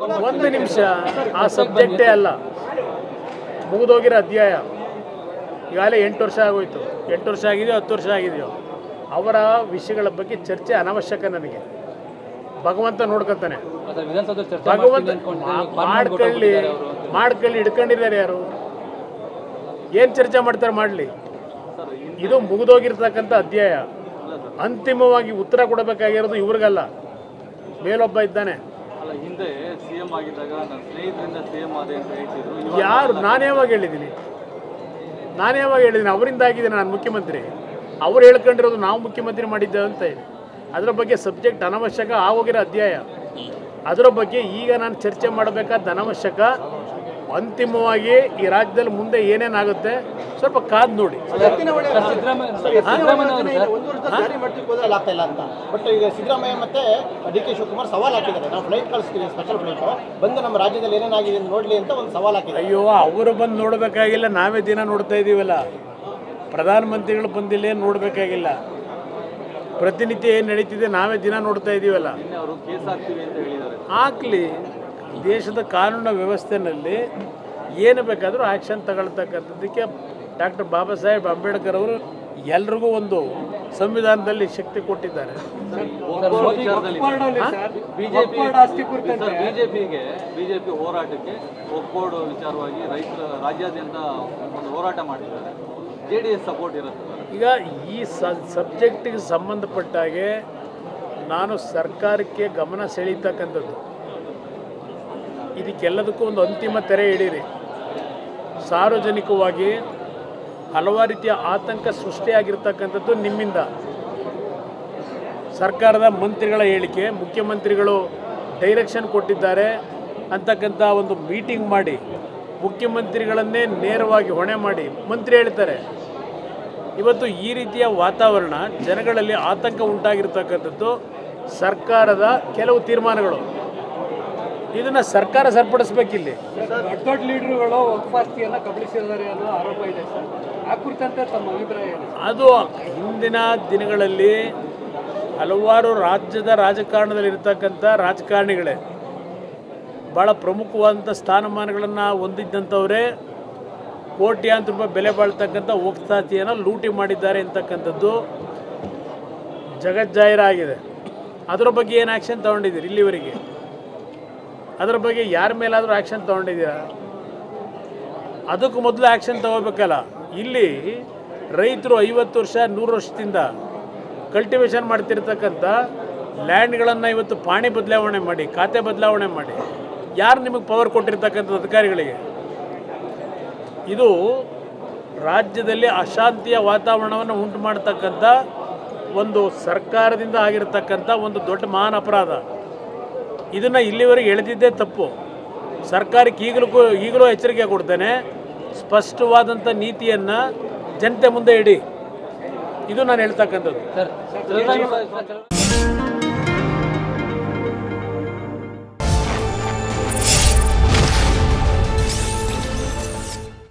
ಒಂದು ನಿಮಿಷ, ಆ ಸಬ್ಜೆಕ್ಟೇ ಅಲ್ಲ, ಮುಗಿದೋಗಿರೋ ಅಧ್ಯಾಯ. ಈಗಾಗಲೇ 8 ವರ್ಷ ಆಗೋಯ್ತು. 8 ವರ್ಷ ಆಗಿದೆಯೋ 10 ವರ್ಷ ಆಗಿದೆಯೋ, ಅವರ ವಿಷಯಗಳ ಬಗ್ಗೆ ಚರ್ಚೆ ಅನವಶ್ಯಕ. ನನಗೆ ಭಗವಂತ ನೋಡ್ಕೊತಾನೆ. ಭಗವಂತ ಮಾಡ್ಕೊಳ್ಳಿ ಹಿಡ್ಕೊಂಡಿದ್ದಾರೆ. ಯಾರು ಏನು ಚರ್ಚೆ ಮಾಡ್ತಾರೆ ಮಾಡಲಿ. ಇದು ಮುಗಿದೋಗಿರ್ತಕ್ಕಂಥ ಅಧ್ಯಾಯ. ಅಂತಿಮವಾಗಿ ಉತ್ತರ ಕೊಡಬೇಕಾಗಿರೋದು ಇವ್ರಿಗಲ್ಲ, ಮೇಲೊಬ್ಬ ಇದ್ದಾನೆ. ಯಾರು? ನಾನೇ ಯಾವಾಗ ಹೇಳಿದ್ದೀನಿ? ಅವರಿಂದ ಆಗಿದ್ದೀನಿ ನಾನು ಮುಖ್ಯಮಂತ್ರಿ. ಅವ್ರು ಹೇಳ್ಕೊಂಡಿರೋದು ನಾವು ಮುಖ್ಯಮಂತ್ರಿ ಮಾಡಿದ್ದೇವೆ ಅಂತ ಇದೆ. ಅದರ ಬಗ್ಗೆ ಸಬ್ಜೆಕ್ಟ್ ಅನವಶ್ಯಕ, ಆಗೋಗಿರೋ ಅಧ್ಯಾಯ. ಅದರ ಬಗ್ಗೆ ಈಗ ನಾನು ಚರ್ಚೆ ಮಾಡಬೇಕಾದ ಅನವಶ್ಯಕ. ಅಂತಿಮವಾಗಿ ಈ ರಾಜ್ಯದಲ್ಲಿ ಮುಂದೆ ಏನೇನಾಗುತ್ತೆ ಸ್ವಲ್ಪ ಕಾದು ನೋಡಿ. ಬಟ್ ಈಗ ಸಿದ್ದರಾಮಯ್ಯ ಮತ್ತೆ ಡಿ ಕೆ ಶಿವಕುಮಾರ್ ಸವಾಲು ಹಾಕಿದ್ದಾರೆ, ನಾವು ಫ್ಲೈಟ್ ಕಳಿಸ್ತೀವಿ, ಸ್ಪೆಷಲ್ ಫ್ಲೈಟ್ ಬಂದು ನಮ್ಮ ರಾಜ್ಯದಲ್ಲಿ ಏನೇನಾಗಿದೆ ನೋಡಲಿ ಅಂತ ಒಂದು ಸವಾಲು ಹಾಕಿದ್ದಾರೆ. ಅಯ್ಯೋ, ಅವರು ಬಂದು ನೋಡಬೇಕಾಗಿಲ್ಲ, ನಾವೇ ದಿನ ನೋಡ್ತಾ ಇದ್ದೀವಲ್ಲ. ಪ್ರಧಾನಮಂತ್ರಿಗಳು ಬಂದಿಲ್ಲ, ಏನು ನೋಡಬೇಕಾಗಿಲ್ಲ. ಪ್ರತಿನಿತ್ಯ ಏನು ನಡೀತಿದೆ ನಾವೇ ದಿನ ನೋಡ್ತಾ ಇದ್ದೀವಲ್ಲ. ಹಾಕ್ಲಿ. ದೇಶದ ಕಾನೂನು ವ್ಯವಸ್ಥೆಯಲ್ಲಿ ಏನು ಬೇಕಾದರೂ ಆ್ಯಕ್ಷನ್ ತಗೊಳ್ತಕ್ಕಂಥದ್ದಕ್ಕೆ ಡಾಕ್ಟರ್ ಬಾಬಾ ಸಾಹೇಬ್ ಅಂಬೇಡ್ಕರ್ ಅವರು ಎಲ್ರಿಗೂ ಒಂದು ಸಂವಿಧಾನದಲ್ಲಿ ಶಕ್ತಿ ಕೊಟ್ಟಿದ್ದಾರೆ. ಬಿಜೆಪಿ ಹೋರಾಟಕ್ಕೆ ಒಕ್ಕೋಡು ವಿಚಾರವಾಗಿ ರೈತರ ರಾಜ್ಯಾದ್ಯಂತ ಒಂದು ಹೋರಾಟ ಮಾಡಿದ್ದಾರೆ. JDS ಸಪೋರ್ಟ್ ಇರುತ್ತೆ. ಈಗ ಈ ಸಬ್ಜೆಕ್ಟಿಗೆ ಸಂಬಂಧಪಟ್ಟಾಗೆ ನಾನು ಸರ್ಕಾರಕ್ಕೆ ಗಮನ ಸೆಳೀತಕ್ಕಂಥದ್ದು, ಇದಕ್ಕೆಲ್ಲದಕ್ಕೂ ಒಂದು ಅಂತಿಮ ತೆರೆ ಹಿಡೀರಿ. ಸಾರ್ವಜನಿಕವಾಗಿ ಹಲವಾರು ರೀತಿಯ ಆತಂಕ ಸೃಷ್ಟಿಯಾಗಿರ್ತಕ್ಕಂಥದ್ದು ನಿಮ್ಮಿಂದ. ಸರ್ಕಾರದ ಮಂತ್ರಿಗಳ ಹೇಳಿಕೆ, ಮುಖ್ಯಮಂತ್ರಿಗಳು ಡೈರೆಕ್ಷನ್ ಕೊಟ್ಟಿದ್ದಾರೆ ಅಂತಕ್ಕಂಥ ಒಂದು ಮೀಟಿಂಗ್ ಮಾಡಿ ಮುಖ್ಯಮಂತ್ರಿಗಳನ್ನೇ ನೇರವಾಗಿ ಹೊಣೆ ಮಾಡಿ ಮಂತ್ರಿ ಹೇಳ್ತಾರೆ. ಇವತ್ತು ಈ ರೀತಿಯ ವಾತಾವರಣ ಜನಗಳಲ್ಲಿ ಆತಂಕ ಉಂಟಾಗಿರ್ತಕ್ಕಂಥದ್ದು ಸರ್ಕಾರದ ಕೆಲವು ತೀರ್ಮಾನಗಳು. ಇದನ್ನು ಸರ್ಕಾರ ಸರಿಪಡಿಸಬೇಕಿಲ್ಲಿ. ದೊಡ್ಡ ಲೀಡರ್ಗಳು ವಕ್ಫಾಸ್ತಿಯನ್ನು ಕಬಳಿಸಿದ್ದಾರೆ ಅನ್ನೋ ಆರೋಪ ಇದೆ ಸರ್. ಆ ಕುರಿತಂತೆ ತಮ್ಮ ಅಭಿಪ್ರಾಯ ಏನು? ಅದು ಹಿಂದಿನ ದಿನಗಳಲ್ಲಿ ಹಲವಾರು ರಾಜ್ಯದ ರಾಜಕಾರಣದಲ್ಲಿರ್ತಕ್ಕಂಥ ರಾಜಕಾರಣಿಗಳೇ ಭಾಳ ಪ್ರಮುಖವಾದಂಥ ಸ್ಥಾನಮಾನಗಳನ್ನು ಹೊಂದಿದ್ದಂಥವರೇ ಕೋಟ್ಯಾಂತರ ರೂಪಾಯಿ ಬೆಲೆ ಬಾಳ್ತಕ್ಕಂಥ ವಕ್ಫಾಸ್ತಿಯನ್ನು ಲೂಟಿ ಮಾಡಿದ್ದಾರೆ ಅಂತಕ್ಕಂಥದ್ದು ಜಗಜ್ಜಾಹೀರಾಗಿದೆ. ಅದರ ಬಗ್ಗೆ ಏನು ಆ್ಯಕ್ಷನ್ ತೊಗೊಂಡಿದ್ದೀರಿ ಇಲ್ಲಿವರೆಗೆ? ಅದರ ಬಗ್ಗೆ ಯಾರ ಮೇಲಾದರೂ ಆ್ಯಕ್ಷನ್ ತೊಗೊಂಡಿದ್ದೀರಾ? ಅದಕ್ಕೂ ಮೊದಲು ಆ್ಯಕ್ಷನ್ ತೊಗೋಬೇಕಲ್ಲ. ಇಲ್ಲಿ ರೈತರು 50 ವರ್ಷ 100 ವರ್ಷದಿಂದ ಕಲ್ಟಿವೇಷನ್ ಮಾಡ್ತಿರ್ತಕ್ಕಂಥ ಲ್ಯಾಂಡ್ಗಳನ್ನು ಇವತ್ತು ಪಾಣಿ ಬದಲಾವಣೆ ಮಾಡಿ, ಖಾತೆ ಬದಲಾವಣೆ ಮಾಡಿ, ಯಾರು ನಿಮಗೆ ಪವರ್ ಕೊಟ್ಟಿರ್ತಕ್ಕಂಥ ಅಧಿಕಾರಿಗಳಿಗೆ? ಇದು ರಾಜ್ಯದಲ್ಲಿ ಅಶಾಂತಿಯ ವಾತಾವರಣವನ್ನು ಉಂಟು ಮಾಡ್ತಕ್ಕಂಥ ಒಂದು ಸರ್ಕಾರದಿಂದ ಆಗಿರತಕ್ಕಂಥ ಒಂದು ದೊಡ್ಡ ಮಹಾನ್ ಅಪರಾಧ. ಇದನ್ನು ಇಲ್ಲಿವರೆಗೆ ಎಳೆದಿದ್ದೇ ತಪ್ಪು. ಸರ್ಕಾರಕ್ಕೆ ಈಗಲೂ ಎಚ್ಚರಿಕೆ ಕೊಡ್ತೇನೆ, ಸ್ಪಷ್ಟವಾದಂಥ ನೀತಿಯನ್ನು ಜನತೆ ಮುಂದೆ ಇಡಿ. ಇದು ನಾನು ಹೇಳ್ತಕ್ಕಂಥದ್ದು.